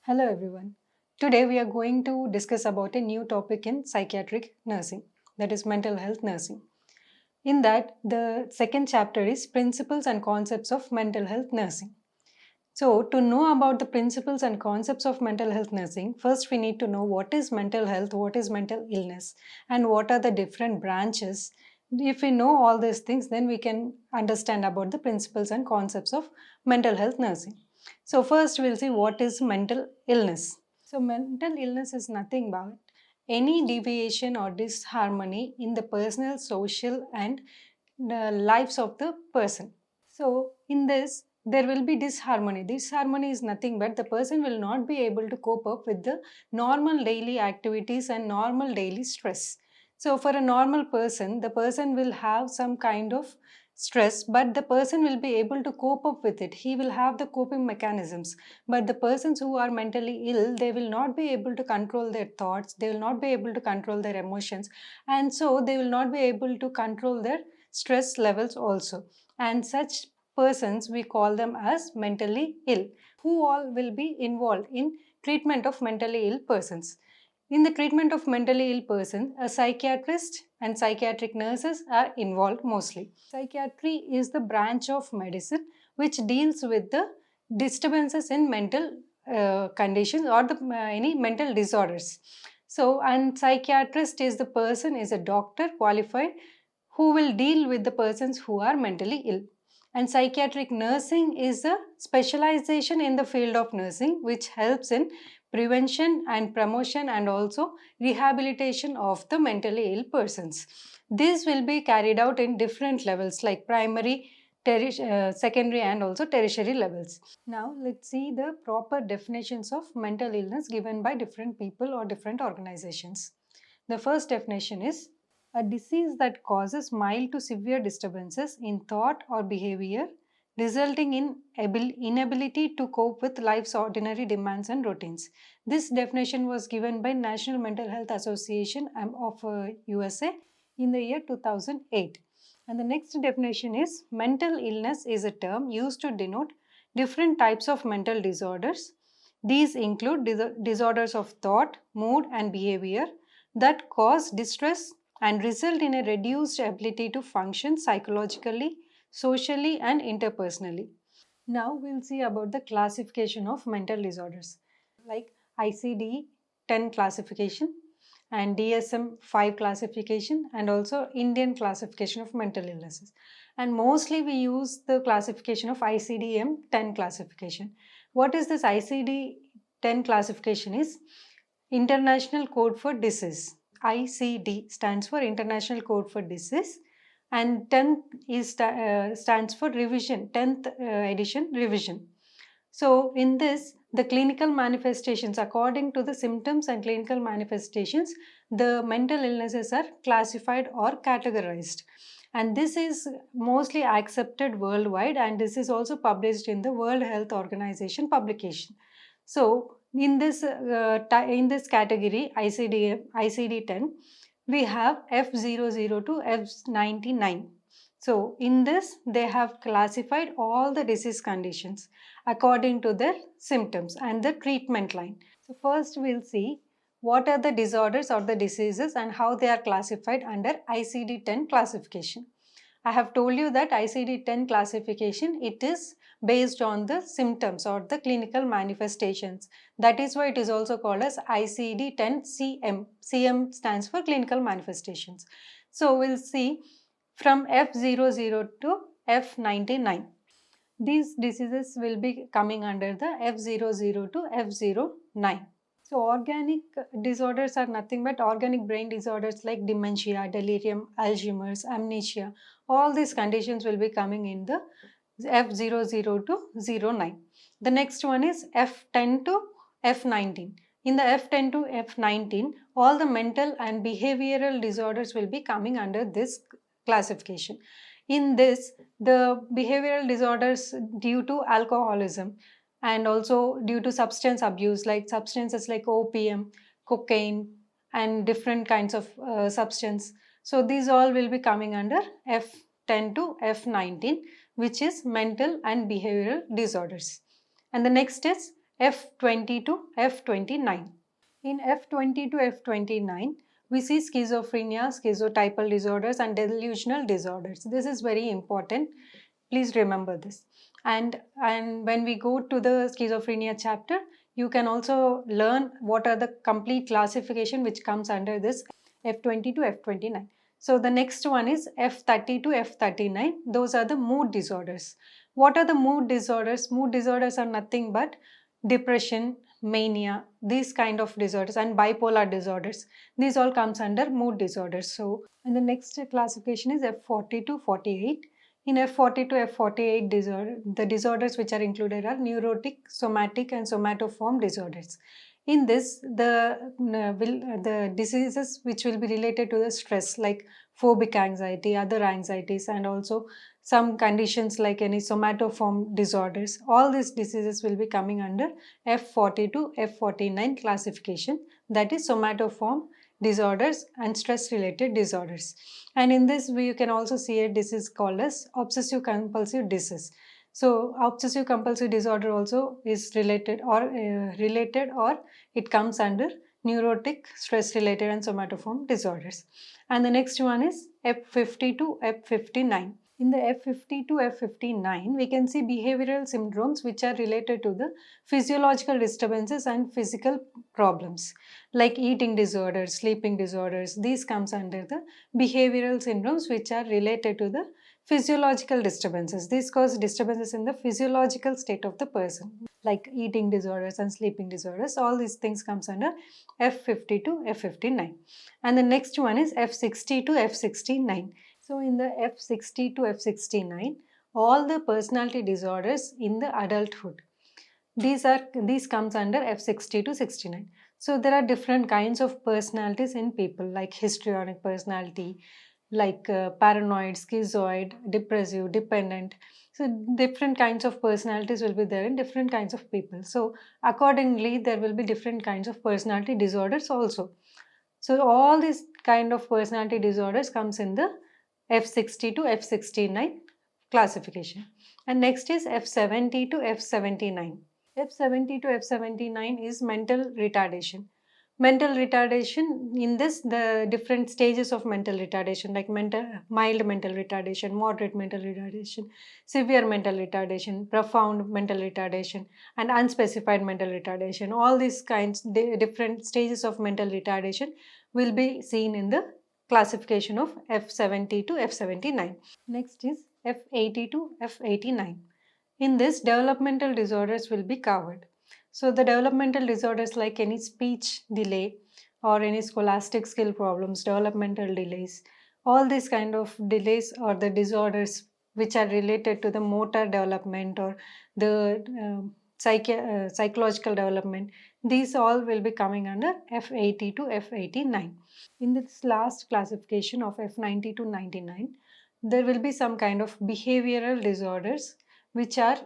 Hello everyone. Today we are going to discuss about a new topic in psychiatric nursing, that is mental health nursing. In that, the second chapter is principles and concepts of mental health nursing. So, to know about the principles and concepts of mental health nursing, first we need to know what is mental health, what is mental illness, and what are the different branches. If we know all these things, then we can understand about the principles and concepts of mental health nursing. So, first we'll see what is mental illness. So, mental illness is nothing but any deviation or disharmony in the personal, social, and the lives of the person. So, in this, there will be disharmony. Disharmony is nothing but the person will not be able to cope up with the normal daily activities and normal daily stress. So, for a normal person, the person will have some kind of stress, but the person will be able to cope up with it. He will have the coping mechanisms. But the persons who are mentally ill, they will not be able to control their thoughts, they will not be able to control their emotions, and so they will not be able to control their stress levels also. And such persons, we call them as mentally ill. Who all will be involved in treatment of mentally ill persons? In the treatment of mentally ill person, a psychiatrist and psychiatric nurses are involved mostly. Psychiatry is the branch of medicine which deals with the disturbances in mental conditions or any mental disorders. So, and psychiatrist is the person, is a doctor qualified who will deal with the persons who are mentally ill. And psychiatric nursing is a specialization in the field of nursing which helps in prevention and promotion and also rehabilitation of the mentally ill persons. This will be carried out in different levels like primary, secondary and also tertiary levels. Now let's see the proper definitions of mental illness given by different people or different organizations. The first definition is a disease that causes mild to severe disturbances in thought or behavior resulting in inability to cope with life's ordinary demands and routines. This definition was given by National Mental Health Association of USA in the year 2008. And the next definition is mental illness is a term used to denote different types of mental disorders. These include disorders of thought, mood, and behavior that cause distress and result in a reduced ability to function psychologically, socially, and interpersonally. Now we'll see about the classification of mental disorders like ICD-10 classification and DSM-5 classification and also Indian classification of mental illnesses. And mostly we use the classification of ICD-10 classification. What is this ICD-10 classification is? International Code for Disease. ICD stands for International Code for Disease and 10 is stands for revision, 10th edition revision. So in this, the clinical manifestations, according to the symptoms and clinical manifestations, the mental illnesses are classified or categorized. And this is mostly accepted worldwide and this is also published in the World Health Organization publication. So in this category ICD-10, we have F00 to F99. So in this they have classified all the disease conditions according to their symptoms and the treatment line. So first we'll see what are the disorders or the diseases and how they are classified under ICD-10 classification. I have told you that ICD-10 classification, it is based on the symptoms or the clinical manifestations. That is why it is also called as ICD-10-CM. CM stands for clinical manifestations. So we'll see from F00 to F99. These diseases will be coming under the F00 to F09. So organic disorders are nothing but organic brain disorders like dementia, delirium, Alzheimer's, amnesia. All these conditions will be coming in the F00 to 09. The next one is F10 to F19. In the F10 to F19, all the mental and behavioral disorders will be coming under this classification. In this, the behavioral disorders due to alcoholism and also due to substance abuse, like substances like opium, cocaine, and different kinds of substance. So these all will be coming under F10 to F19, which is mental and behavioral disorders. And the next is F20 to F29. In F20 to F29, we see schizophrenia, schizotypal disorders, and delusional disorders. This is very important. Please remember this. And when we go to the schizophrenia chapter, you can also learn what are the complete classification which comes under this F20 to F29. So the next one is F30 to F39. Those are the mood disorders. What are the mood disorders? Mood disorders are nothing but depression, mania, these kind of disorders, and bipolar disorders. These all comes under mood disorders. So, and the next classification is F40 to 48. In F40 to F48 the disorders which are included are neurotic, somatic, and somatoform disorders. In this, the diseases which will be related to the stress, like phobic anxiety, other anxieties, and also some conditions like any somatoform disorders, all these diseases will be coming under F40 to F49 classification, that is somatoform disorders and stress related disorders. And in this, you can also see a disease called as obsessive compulsive disease. So obsessive compulsive disorder also is related or it comes under neurotic, stress related, and somatoform disorders. And the next one is F50 to F59. In the F50 to F59, we can see behavioral syndromes which are related to the physiological disturbances and physical problems like eating disorders, sleeping disorders. These comes under the behavioral syndromes which are related to the physiological disturbances. These cause disturbances in the physiological state of the person, like eating disorders and sleeping disorders. All these things comes under F50 to F59. And the next one is F60 to F69. So in the F60 to F69, all the personality disorders in the adulthood, these comes under F60 to 69. So there are different kinds of personalities in people, like histrionic personality, like paranoid, schizoid, depressive, dependent. So different kinds of personalities will be there in different kinds of people. So accordingly, there will be different kinds of personality disorders also. So all these kind of personality disorders comes in the F60 to F69 classification. And next is F70 to F79. F70 to F79 is mental retardation. Mental retardation, in this, the different stages of mental retardation, like mild mental retardation, moderate mental retardation, severe mental retardation, profound mental retardation, and unspecified mental retardation. All these kinds, different stages of mental retardation will be seen in the classification of F70 to F79. Next is F80 to F89. In this, developmental disorders will be covered. So the developmental disorders like any speech delay or any scholastic skill problems, developmental delays, all these kind of delays or the disorders which are related to the motor development or the psychological development, these all will be coming under F80 to F89. In this last classification of F90 to 99, there will be some kind of behavioral disorders which are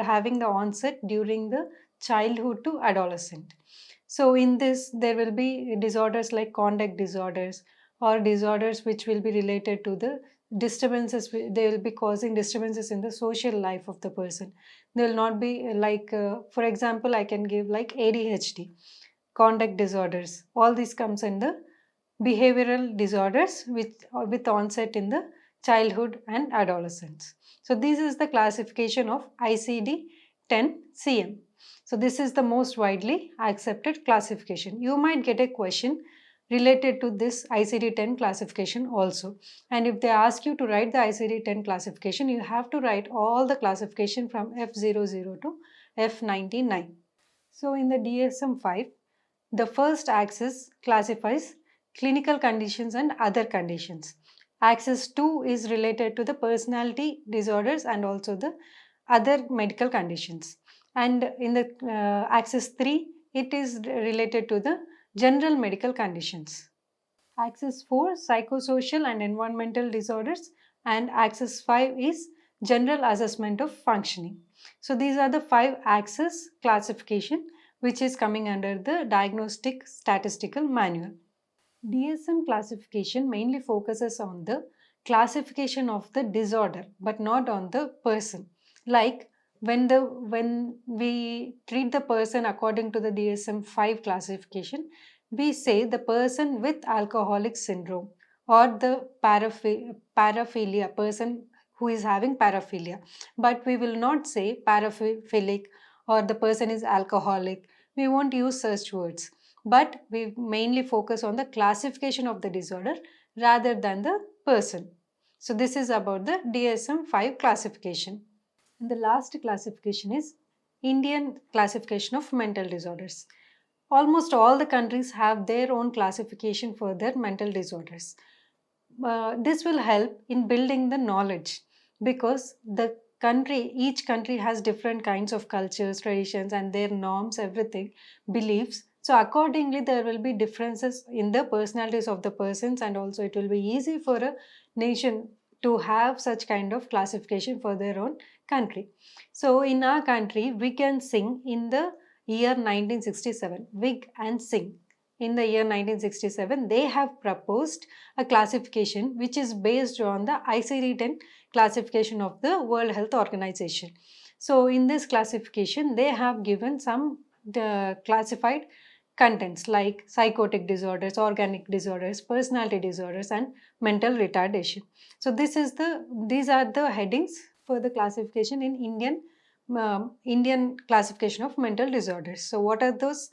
having the onset during the childhood to adolescent. So in this, there will be disorders like conduct disorders or disorders which will be related to the disturbances. They will be causing disturbances in the social life of the person. They will not be like, for example, I can give like ADHD, conduct disorders. All this comes in the behavioral disorders with onset in the childhood and adolescence. So this is the classification of ICD-10-CM. So this is the most widely accepted classification. You might get a question related to this ICD-10 classification also. And if they ask you to write the ICD-10 classification, you have to write all the classification from F00 to F99. So in the DSM-5, the first axis classifies clinical conditions and other conditions. Axis 2 is related to the personality disorders and also the other medical conditions. And in the axis 3, it is related to the general medical conditions. Axis 4, psychosocial and environmental disorders, and axis 5 is general assessment of functioning. So these are the 5 axis classification which is coming under the Diagnostic Statistical Manual. DSM classification mainly focuses on the classification of the disorder but not on the person. Like when we treat the person according to the DSM-5 classification, we say the person with alcoholic syndrome or the paraphilia person who is having paraphilia, but we will not say paraphilic or the person is alcoholic. We won't use such words, but we mainly focus on the classification of the disorder rather than the person. So this is about the DSM-5 classification. And the last classification is Indian classification of mental disorders. Almost all the countries have their own classification for their mental disorders. This will help in building the knowledge, because each country has different kinds of cultures, traditions, and their norms, everything, beliefs. So accordingly, there will be differences in the personalities of the persons, and also it will be easy for a nation to have such kind of classification for their own country. So in our country, we can sing in the year 1967, Wig and Sing. In the year 1967, they have proposed a classification which is based on the ICD-10 classification of the World Health Organization. So in this classification, they have given some classified contents like psychotic disorders, organic disorders, personality disorders, and mental retardation. So these are the headings for the classification in Indian classification of mental disorders. So what are those?